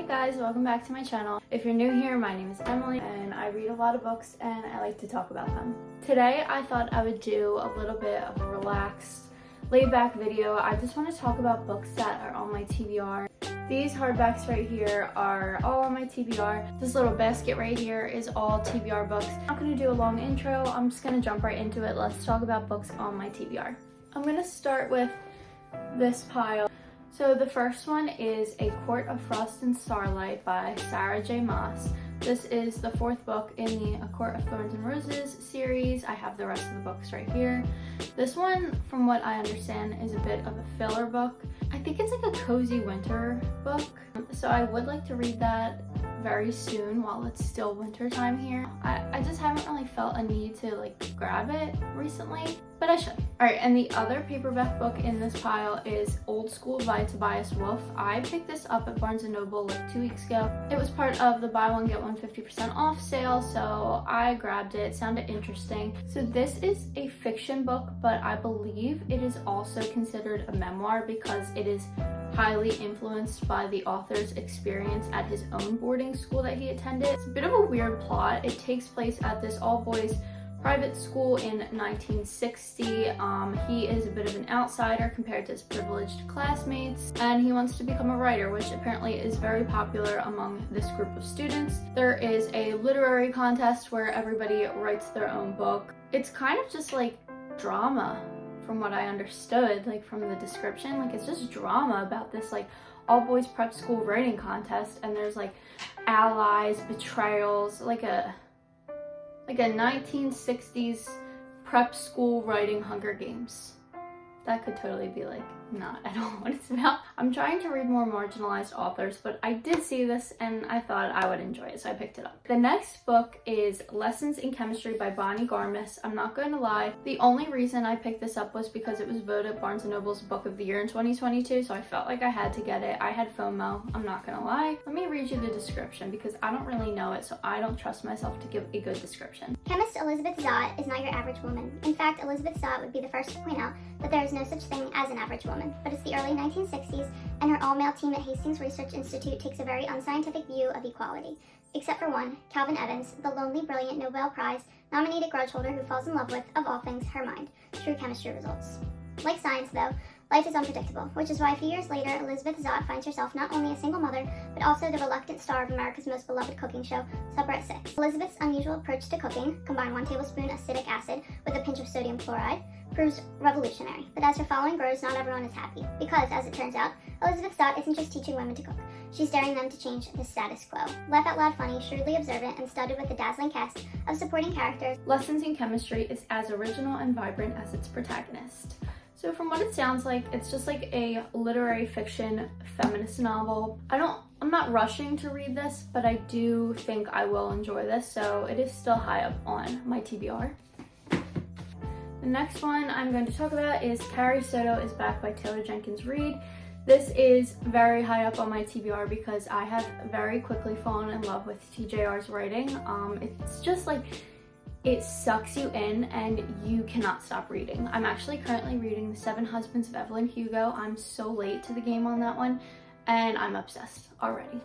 guys, welcome back to my channel. If you're new here, my name is Emily and I read a lot of books and I like to talk about them. Today I thought I would do a little bit of a relaxed, laid-back video. I just want to talk about books that are on my TBR. These hardbacks right here are all on my TBR. This little basket right here is all TBR books. I'm not going to do a long intro, I'm just going to jump right into it. Let's talk about books on my TBR. I'm going to start with this pile. So the first one is A Court of Frost and Starlight by Sarah J. Maas. This is the fourth book in the A Court of Thorns and Roses series. I have the rest of the books right here. This one, from what I understand, is a bit of a filler book. I think it's like a cozy winter book. So I would like to read that very soon while it's still winter time here. I just haven't really felt a need to like grab it recently, but I should. Alright, and the other paperback book in this pile is Old School by Tobias Wolff. I picked this up at Barnes & Noble like 2 weeks ago. It was part of the buy one get one 50% off sale, so I grabbed it. It sounded interesting. So this is a fiction book, but I believe it is also considered a memoir because it is highly influenced by the author's experience at his own boarding school that he attended. It's a bit of a weird plot. It takes place at this all-boys private school in 1960. He is a bit of an outsider compared to his privileged classmates, and he wants to become a writer, which apparently is very popular among this group of students. There is a literary contest where everybody writes their own book. It's kind of just like drama from what I understood, like from the description. Like it's just drama about this like all boys prep school writing contest, and there's like allies, betrayals, like a 1960s prep school writing Hunger Games. That could totally be like not at all what it's about. I'm trying to read more marginalized authors, but I did see this and I thought I would enjoy it, so I picked it up. The next book is Lessons in Chemistry by Bonnie Garmis. I'm not going to lie, the only reason I picked this up was because it was voted Barnes & Noble's Book of the Year in 2022, so I felt like I had to get it. I had FOMO, I'm not going to lie. Let me read you the description because I don't really know it, so I don't trust myself to give a good description. Chemist Elizabeth Zott is not your average woman. In fact, Elizabeth Zott would be the first to point out that there is no such thing as an average woman. But it's the early 1960s, and her all-male team at Hastings Research Institute takes a very unscientific view of equality. Except for one, Calvin Evans, the lonely, brilliant Nobel Prize-nominated grudge holder who falls in love with, of all things, her mind. True chemistry results. Like science, though, life is unpredictable, which is why a few years later, Elizabeth Zott finds herself not only a single mother, but also the reluctant star of America's most beloved cooking show, Supper at 6. Elizabeth's unusual approach to cooking, combine 1 tablespoon acetic acid with a pinch of sodium chloride, proves revolutionary. But as her following grows, not everyone is happy. Because, as it turns out, Elizabeth Zott isn't just teaching women to cook. She's daring them to change the status quo. Laugh out loud funny, shrewdly observant, and studded with a dazzling cast of supporting characters. Lessons in Chemistry is as original and vibrant as its protagonist. So from what it sounds like, it's just like a literary fiction feminist novel. I'm not rushing to read this, but I do think I will enjoy this, so it is still high up on my TBR. The next one I'm going to talk about is Carrie Soto is Back by Taylor Jenkins Reid. This is very high up on my TBR because I have very quickly fallen in love with TJR's writing. It's just like, it sucks you in and you cannot stop reading. I'm actually currently reading The 7 Husbands of Evelyn Hugo. I'm so late to the game on that one and I'm obsessed already.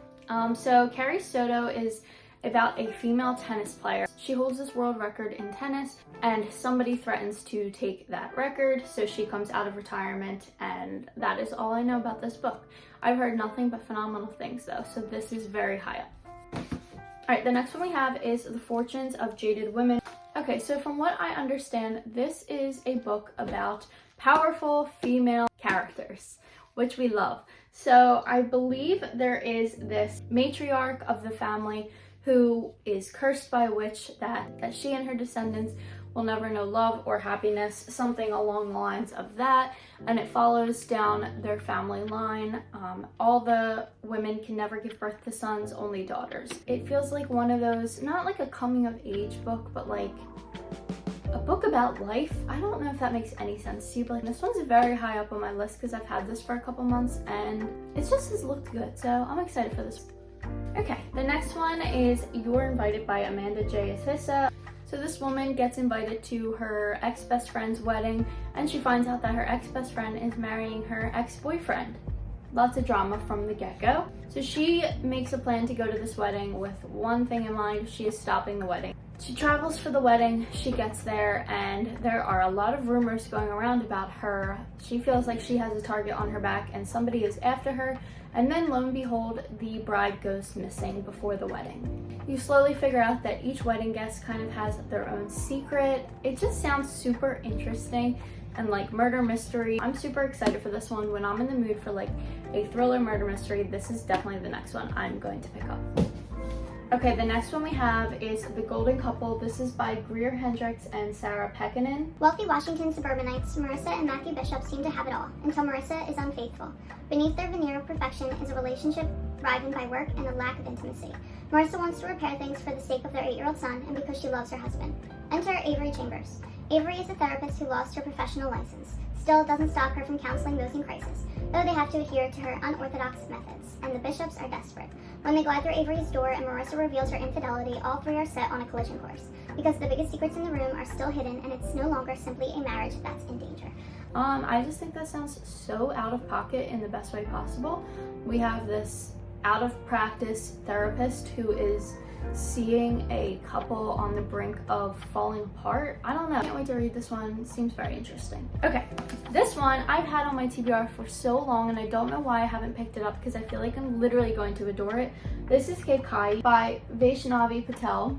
So Carrie Soto is about a female tennis player. She holds this world record in tennis and somebody threatens to take that record, so she comes out of retirement, and that is all I know about this book. I've heard nothing but phenomenal things though, so this is very high up. Alright, the next one we have is The Fortunes of Jaded Women. Okay, so from what I understand, this is a book about powerful female characters, which we love. So I believe there is this matriarch of the family who is cursed by a witch that she and her descendants will never know love or happiness, something along the lines of that, and it follows down their family line. All the women can never give birth to sons, only daughters. It feels like one of those, not like a coming of age book, but like a book about life. I don't know if that makes any sense to you, but like, this one's very high up on my list because I've had this for a couple months and it just has looked good, so I'm excited for this. Okay, the next one is You're Invited by Amanda J. Asissa. So this woman gets invited to her ex-best friend's wedding and she finds out that her ex-best friend is marrying her ex-boyfriend. lots of drama from the get-go. So she makes a plan to go to this wedding with one thing in mind: she is stopping the wedding. She travels for the wedding, she gets there, and there are a lot of rumors going around about her. She feels like she has a target on her back and somebody is after her, and then lo and behold, the bride goes missing before the wedding. You slowly figure out that each wedding guest kind of has their own secret. It just sounds super interesting and like murder mystery. I'm super excited for this one. When I'm in the mood for like a thriller murder mystery, this is definitely the next one I'm going to pick up. Okay, the next one we have is The Golden Couple. This is by Greer Hendricks and Sarah Pekkanen. Wealthy Washington suburbanites Marissa and Matthew Bishop seem to have it all, until Marissa is unfaithful. Beneath their veneer of perfection is a relationship riven by work and a lack of intimacy. Marissa wants to repair things for the sake of their 8-year-old son and because she loves her husband. Enter Avery Chambers. Avery is a therapist who lost her professional license. Still, it doesn't stop her from counseling those in crisis, though they have to adhere to her unorthodox methods, and the Bishops are desperate. When they glide through Avery's door and Marissa reveals her infidelity, all three are set on a collision course, because the biggest secrets in the room are still hidden, and it's no longer simply a marriage that's in danger. I just think that sounds so out of pocket in the best way possible. We have this out of practice therapist who is seeing a couple on the brink of falling apart. I don't know. I can't wait to read this one. It seems very interesting. Okay, this one I've had on my TBR for so long, and I don't know why I haven't picked it up because I feel like I'm literally going to adore it. This is Kekai by Vaishnavi Patel.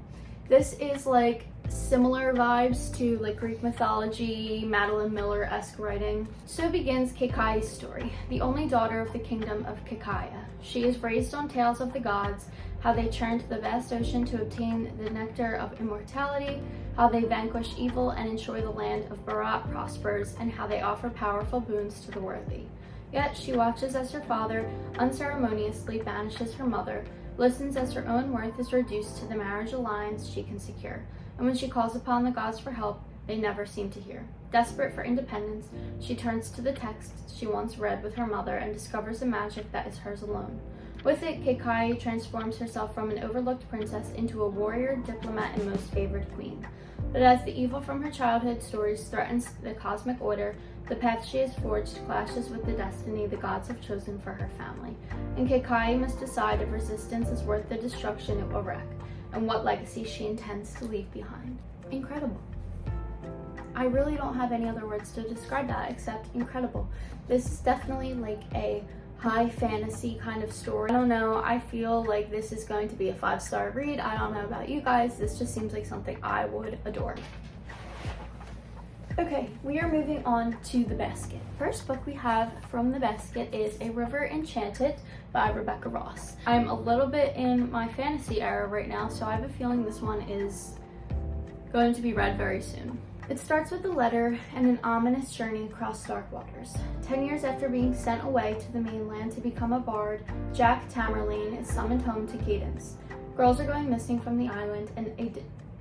This is like similar vibes to like Greek mythology, Madeline Miller-esque writing. So begins Kekai's story, the only daughter of the kingdom of Kekaya. She is raised on tales of the gods, how they churn to the vast ocean to obtain the nectar of immortality, how they vanquish evil and ensure the land of Bharat prospers, and how they offer powerful boons to the worthy. Yet she watches as her father unceremoniously banishes her mother, listens as her own worth is reduced to the marriage alliance she can secure, and when she calls upon the gods for help, they never seem to hear. Desperate for independence, she turns to the texts she once read with her mother and discovers a magic that is hers alone. With it, Kekai transforms herself from an overlooked princess into a warrior, diplomat, and most favored queen. But as the evil from her childhood stories threatens the cosmic order, the path she has forged clashes with the destiny the gods have chosen for her family, and Kekai must decide if resistance is worth the destruction it will wreak, and what legacy she intends to leave behind. Incredible. I really don't have any other words to describe that except incredible. This is definitely like a high fantasy kind of story. I don't know, I feel like this is going to be a 5-star read. I don't know about you guys, this just seems like something I would adore. Okay, we are moving on to The Basket. First book we have from The Basket is A River Enchanted by Rebecca Ross. I'm a little bit in my fantasy era right now, so I have a feeling this one is going to be read very soon. It starts with a letter and an ominous journey across dark waters. 10 years after being sent away to the mainland to become a bard, Jack Tamerlane is summoned home to Cadence. Girls are going missing from the island, and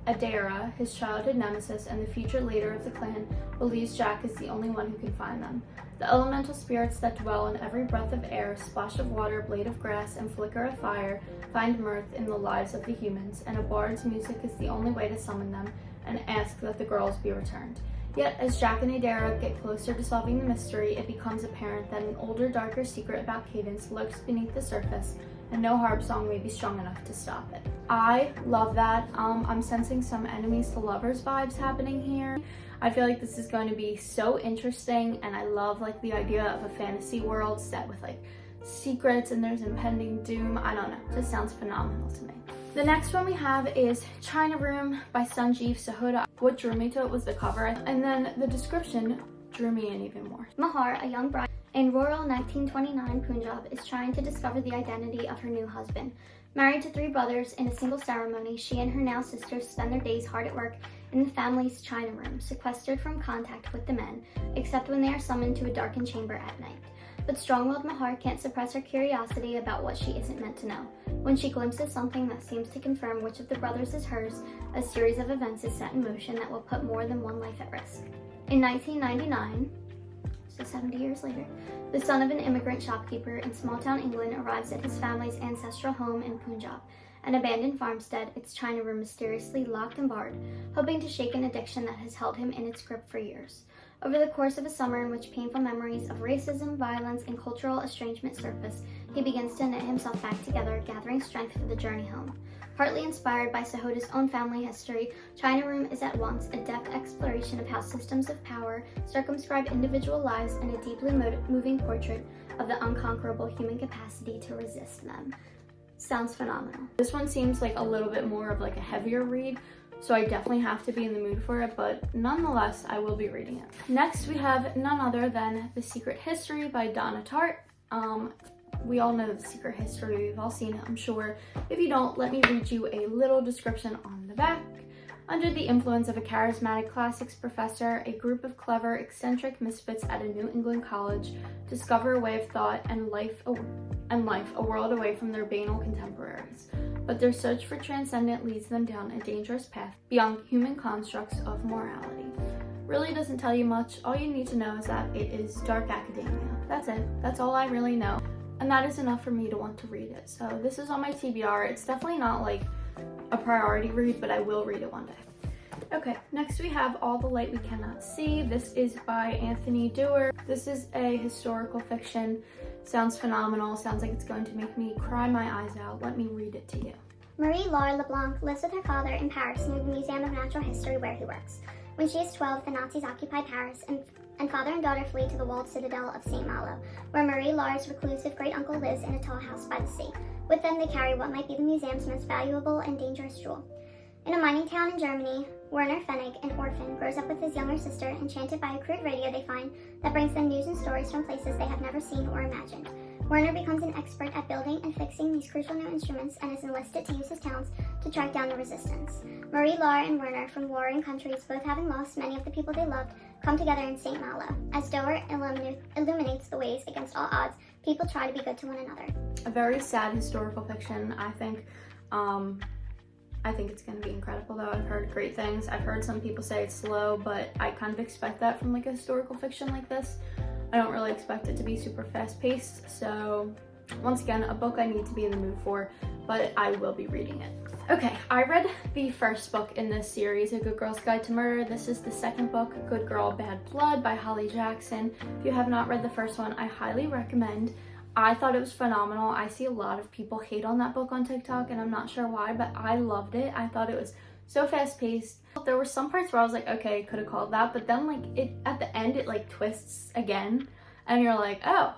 Adara, his childhood nemesis and the future leader of the clan, believes Jack is the only one who can find them. The elemental spirits that dwell in every breath of air, splash of water, blade of grass, and flicker of fire find mirth in the lives of the humans, and a bard's music is the only way to summon them and ask that the girls be returned. Yet, as Jack and Adara get closer to solving the mystery, it becomes apparent that an older, darker secret about Cadence lurks beneath the surface, and no harp song may be strong enough to stop it. I love that. I'm sensing some enemies to lovers vibes happening here. I feel like this is going to be so interesting, and I love like the idea of a fantasy world set with like secrets and there's impending doom. I don't know, it just sounds phenomenal to me. The next one we have is China Room by Sanjeev Sahota. What drew me to it was the cover, and then the description drew me in even more. Mahar, a young bride in rural 1929 Punjab, is trying to discover the identity of her new husband. Married to 3 brothers in a single ceremony, she and her now sisters spend their days hard at work in the family's China Room, sequestered from contact with the men, except when they are summoned to a darkened chamber at night. But strong-willed Mahar can't suppress her curiosity about what she isn't meant to know. When she glimpses something that seems to confirm which of the brothers is hers, a series of events is set in motion that will put more than one life at risk. In 1999, so 70 years later, the son of an immigrant shopkeeper in small-town England arrives at his family's ancestral home in Punjab, an abandoned farmstead, its China Room mysteriously locked and barred, hoping to shake an addiction that has held him in its grip for years. Over the course of a summer in which painful memories of racism, violence, and cultural estrangement surface, he begins to knit himself back together, gathering strength for the journey home. Partly inspired by Sahoda's own family history, China Room is at once a depth exploration of how systems of power circumscribe individual lives and a deeply moving portrait of the unconquerable human capacity to resist them. Sounds phenomenal. This one seems like a little bit more of like a heavier read, so I definitely have to be in the mood for it, but nonetheless, I will be reading it. Next, we have none other than The Secret History by Donna Tartt. We all know The Secret History, we've all seen it, I'm sure. If you don't, let me read you a little description on the back. Under the influence of a charismatic classics professor, a group of clever, eccentric misfits at a New England college discover a way of thought and life a world away from their banal contemporaries. But their search for transcendent leads them down a dangerous path beyond human constructs of morality. Really doesn't tell you much. All you need to know is that it is dark academia. That's it. That's all I really know. And that is enough for me to want to read it. So this is on my TBR. It's definitely not like a priority read, but I will read it one day. Okay, next we have All the Light We Cannot See. This is by Anthony Doerr. This is a historical fiction. Sounds phenomenal. Sounds like it's going to make me cry my eyes out. Let me read it to you. Marie-Laure Leblanc lives with her father in Paris near the Museum of Natural History where he works. When she is 12, the Nazis occupy Paris, and father and daughter flee to the walled citadel of St. Malo, where Marie-Laure's reclusive great-uncle lives in a tall house by the sea. With them, they carry what might be the museum's most valuable and dangerous jewel. In a mining town in Germany, Werner Fennig, an orphan, grows up with his younger sister, enchanted by a crude radio they find that brings them news and stories from places they have never seen or imagined. Werner becomes an expert at building and fixing these crucial new instruments and is enlisted to use his talents to track down the resistance. Marie-Laure and Werner, from warring countries, both having lost many of the people they loved, come together in St. Malo. As Doerr illuminates the ways against all odds, people try to be good to one another. A very sad historical fiction, I think. I think it's going to be incredible though. I've heard great things. I've heard some people say it's slow, but I kind of expect that from like a historical fiction like this. I don't really expect it to be super fast paced. So once again, a book I need to be in the mood for, but I will be reading it. Okay, I read the first book in this series, A Good Girl's Guide to Murder. This is the second book, Good Girl, Bad Blood by Holly Jackson. If you have not read the first one, I highly recommend. I thought it was phenomenal. I see a lot of people hate on that book on TikTok and I'm not sure why, but I loved it. I thought it was so fast paced. There were some parts where I was like, okay, could have called that, but then like it at the end it like twists again and you're like, oh,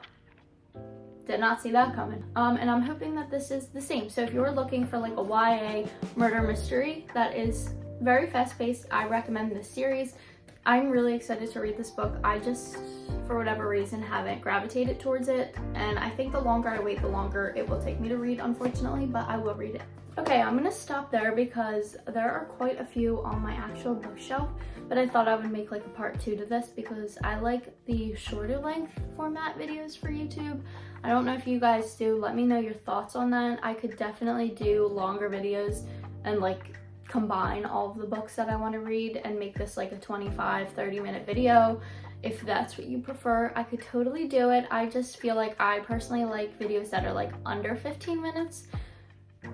did not see that coming. And I'm hoping that this is the same. So if you're looking for like a YA murder mystery that is very fast paced, I recommend this series. I'm really excited to read this book. I just, for whatever reason, haven't gravitated towards it. And I think the longer I wait, the longer it will take me to read, unfortunately, but I will read it. Okay, I'm gonna stop there because there are quite a few on my actual bookshelf, but I thought I would make like a part 2 to this because I like the shorter length format videos for YouTube. I don't know if you guys do. Let me know your thoughts on that. I could definitely do longer videos and like combine all of the books that I want to read and make this like a 25-30 minute video. If that's what you prefer, I could totally do it. I just feel like I personally like videos that are like under 15 minutes.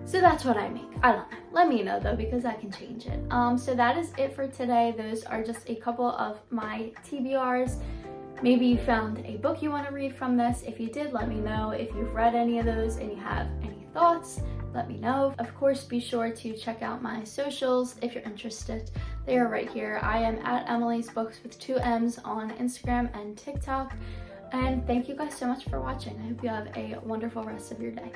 So that's what I make. I don't know. Let me know though, because I can change it. So that is it for today. Those are just a couple of my TBRs. Maybe you found a book you want to read from this. If you did, let me know. If you've read any of those and you have any thoughts, let me know. Of course, be sure to check out my socials if you're interested. They are right here. I am at Emily's Books with 2 M's on Instagram and TikTok. And thank you guys so much for watching. I hope you have a wonderful rest of your day.